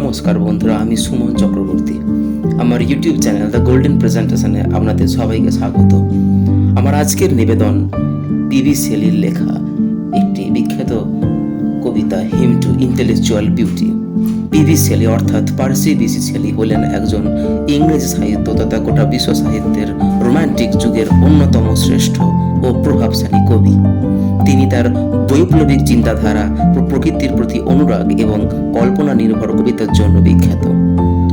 নমস্কার বন্ধুরা, আমি সুমন চক্রবর্তী। আমার ইউটিউব চ্যানেল দ্য গোল্ডেন প্রেজেন্টেশনে আপনাদের সবাইকে স্বাগত। আমার আজকের নিবেদন পিবি শেলির লেখা একটি বিখ্যাত কবিতা hymn to intellectual beauty. PB Shelley অর্থাৎ পার্সি বিসি শেলি হলেন একজন ইংরেজি সাহিত্য তথা গোটা বিশ্ব সাহিত্যের রোমান্টিক যুগের অন্যতম শ্রেষ্ঠ ও প্রভাবশালী কবি। তিনি তার বৈপ্লবিক চিন্তাধারা, প্রকৃতির প্রতি অনুরাগ এবং কল্পনা নির্ভর কবিতার জন্য বিখ্যাত।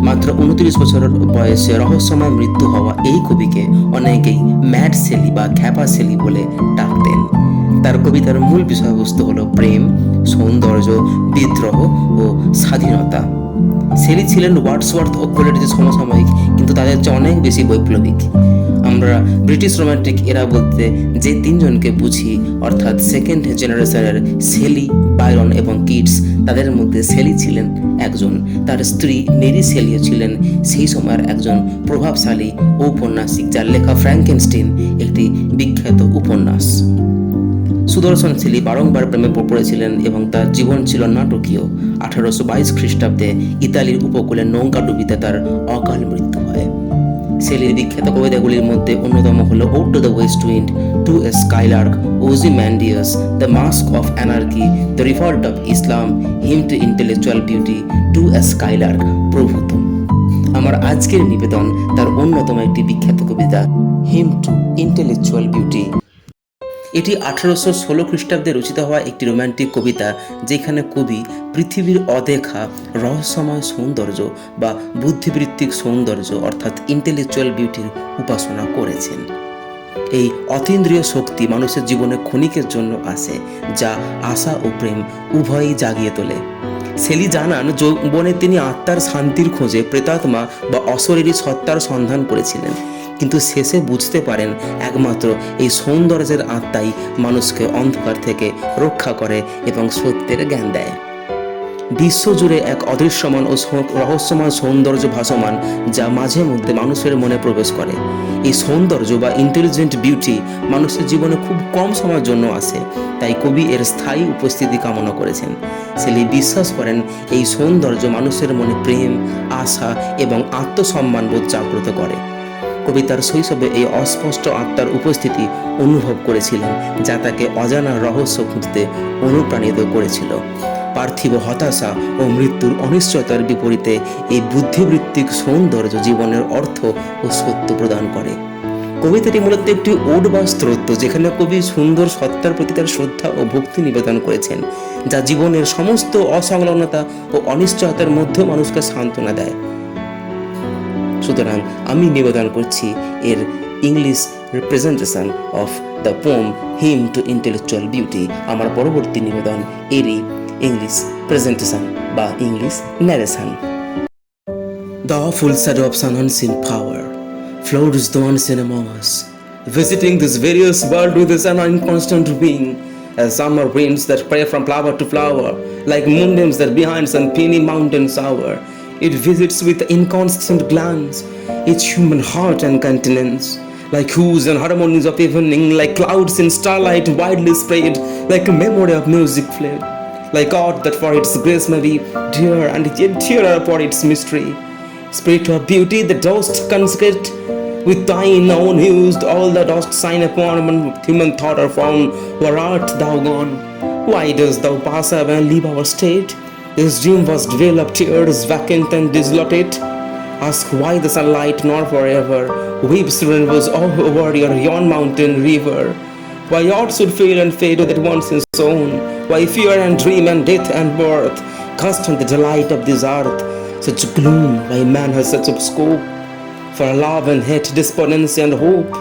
মাত্র 29 বছর বয়সে রহস্যময় মৃত্যু হওয়া এই কবিকে অনেকেই ম্যাড শেলি বা খ্যাপা শেলি বলে ডাকতেন। তার কবিতার মূল বিষয়বস্তু হলো প্রেম, সৌন্দর্য, বিদ্রোহ ও স্বাধীনতা। শেলি ছিলেন ওয়ার্ডসওয়ার্থ ও কোলেরিজের সমসাময়িক, কিন্তু তাদের চেয়ে অনেক বেশি বৈপ্লবিক। আমরা ব্রিটিশ রোমান্টিক এরা বলতে যে তিনজনকে বুঝি, অর্থাৎ সেকেন্ড জেনারেশনের শেলি, বায়রন এবং কিটস, তাদের মধ্যে শেলি ছিলেন একজন। তার স্ত্রী মেরি শেলিও ছিলেন সেই সময়ের একজন প্রভাবশালী ঔপন্যাসিক, যার লেখা ফ্র্যাঙ্কেনস্টাইন একটি বিখ্যাত উপন্যাস। সুদর্শন শেলি বারংবার প্রেমে পড়েছিলেন এবং তার জীবন ছিল নাটকীয়। 1822 খ্রিস্টাব্দে ইতালির উপকূলে নৌকাডুবিতে তার অকাল মৃত্যু হয়। শেলির বিখ্যাত কবিতাগুলির মধ্যে অন্যতম হল ode to the west wind, to a skylark, Ozymandias, the masque of anarchy, the revolt of Islam, hymn to intellectual beauty, to a skylark প্রভৃত। আমার আজকের নিবেদন তার অন্যতম একটি বিখ্যাত কবিতা হিম টু ইন্টেলেকচুয়াল বিউটি। এটি 1816 খ্রিস্টাব্দে রচিত হওয়া একটি রোম্যান্টিক কবিতা, যেখানে কবি পৃথিবীর অদেখা রহস্যময় সৌন্দর্য বা বুদ্ধিবৃত্তিক সৌন্দর্য অর্থাৎ ইন্টেলেকচুয়াল বিউটির উপাসনা করেছেন। এই অতীন্দ্রিয় শক্তি মানুষের জীবনে ক্ষণিকের জন্য আসে, যা আশা ও প্রেম উভয়ই জাগিয়ে তোলে। শেলি জানান, যৌবনে তিনি আত্মার শান্তির খোঁজে প্রেতাত্মা বা অশরীরী সত্তার সন্ধান করেছিলেন, কিন্তু শেষে বুঝতে পারেন একমাত্র এই সৌন্দর্যের আত্মাই মানুষকে অন্ধকার থেকে রক্ষা করে এবং সত্যের জ্ঞান দেয়। বিশ্বজুড়ে এক অদৃশ্যমান ও রহস্যময় সৌন্দর্য ভাসমান, যা মাঝে মধ্যে মানুষের মনে প্রবেশ করে। এই সৌন্দর্য বা ইন্টেলিজেন্ট বিউটি মানুষের জীবনে খুব কম সময়ের জন্য আসে, তাই কবি এর স্থায়ী উপস্থিতি কামনা করেছেন। শেলি বিশ্বাস করেন এই সৌন্দর্য মানুষের মনে প্রেম, আশা এবং আত্মসম্মানবোধ জাগ্রত করে। কবিতার শৈশবে এই অস্পষ্ট আত্মার উপস্থিতি অনুভব করেছিলেন, যা তাকে অজানা রহস্য খুঁজতে অনুপ্রাণিত করেছিল। পার্থিব হতাশা ও মৃত্যুর অনিশ্চয়তার বিপরীতে এই বুদ্ধিবৃত্তিক সৌন্দর্য জীবনের অর্থ ও সত্য প্রদান করে। কবিতাটি মূলত একটি ওড বা স্তোত্র, যেখানে কবি সুন্দর সত্তার প্রতি তার শ্রদ্ধা ও ভক্তি নিবেদন করেছেন, যা জীবনের সমস্ত অসংলগ্নতা ও অনিশ্চয়তার মধ্যেও মানুষকে সান্ত্বনা দেয়। সুতরাং আমি নিবেদন করছি এর English representation of the poem him to intellectual beauty. আমার পরবর্তী নিবেদন এরই ইংলিশ প্রেজেন্টেশন বা English narration. The awful shadow of some unseen power floats the unseen among us, visiting this various world with an inconstant wing, as summer winds that pray from flower to flower, like moonbeams that behind some peony mountain sour. It visits with inconstant glance each human heart and countenance, like hues and harmonies of evening, like clouds in starlight widely spread, like a memory of music fled, like art that for its grace may be dear and yet dearer for its mystery. Spirit of beauty, the dost consecrate with thine own used all the dost sign upon human thought or form. Where art thou gone? Why dost thou pass away and leave our state? This dream was dwell of tears, vacant and desolate. Ask why the sunlight nor forever weeps rainbows all over your yon mountain river. Why art should fail and fade that once is sown? Why fear and dream and death and birth cast on the delight of this earth such gloom? Why man has such a scope for love and hate, despondency and hope?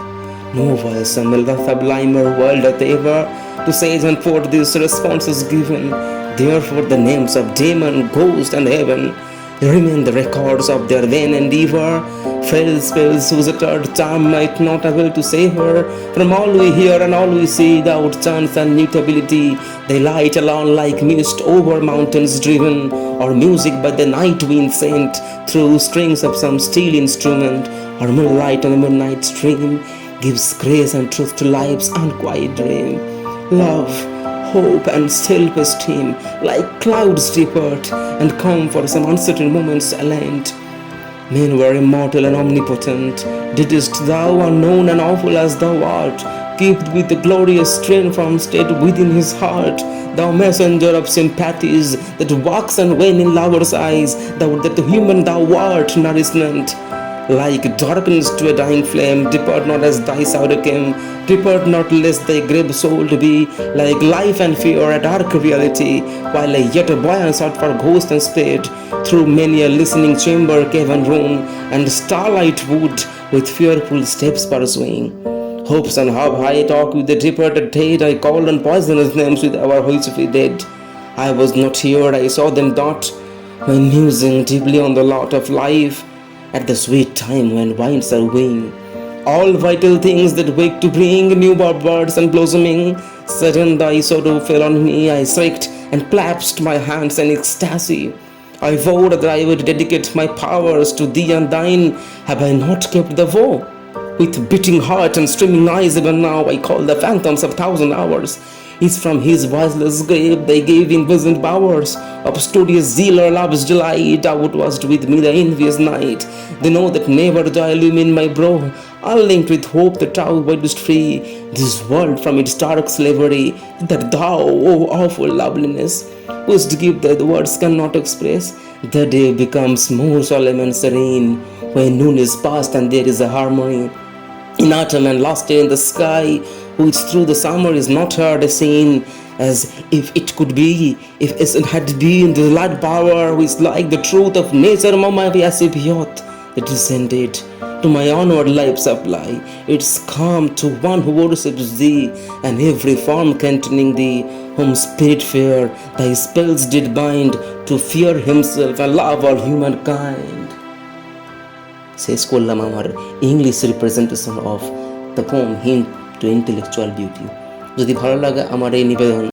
No voice amid the sublimer world hath ever to sage and forth these responses given. Therefore the names of demon, ghost and heaven remain the records of their vain endeavor. Fail spells whose uttered charm might not avail to save her. From all we hear and all we see, without chance and mutability, they light alone like mist over mountains driven, or music by the night wind sent through strings of some steel instrument, or moonlight on the midnight stream gives grace and truth to life's unquiet dream. Love, hope and self-esteem, like clouds depart and come for some uncertain moments aligned. Men were immortal and omnipotent. Didst thou, unknown and awful as thou art, keep with the glorious strain from state within his heart, thou messenger of sympathies that walks and wane in lovers' eyes, thou that human thou art, nourishment. Like darkness to a dying flame, depart not as thy shadow came, depart not lest thy grave soul to be like life and fear, a dark reality, while yet a boy sought for ghost and spirit through many a listening chamber, cave and room, and starlight wood with fearful steps pursuing. Hopes and how high talk with the departed dead, I called on poisonous names with our which we dead. I was not here, I saw them not, when musing deeply on the lot of life, at the sweet time when winds are weighing all vital things that wake to bring new birds and blossoming. Sudden thy shadow fell on me, I shrieked and clasped my hands in ecstasy. I vowed that I would dedicate my powers to thee and thine. Have I not kept the vow? With beating heart and streaming eyes, even now I call the phantoms of 1,000 hours. Is from his voiceless grave they gave imprisoned powers of studious zeal or love's delight. Out was with me the envious night. They know that never do I illumine my brow, all linked with hope that thou wouldst free this world from its dark slavery. That thou, O awful loveliness, wouldst give that the words cannot express. The day becomes more solemn and serene when noon is past and there is a harmony in autumn and lost in the sky, which through the summer is not heard as seen, as if it could be, if it had been the light power which like the truth of nature my passive youth that descended to my onward life supply its calm to one who worships thee, and every form containing thee, whom spirit fair thy spells did bind to fear himself and love all humankind. শেষ করলাম আমার English representation of the poem hymn to intellectual beauty. যদি ভালো লাগে আমার এই নিবেদন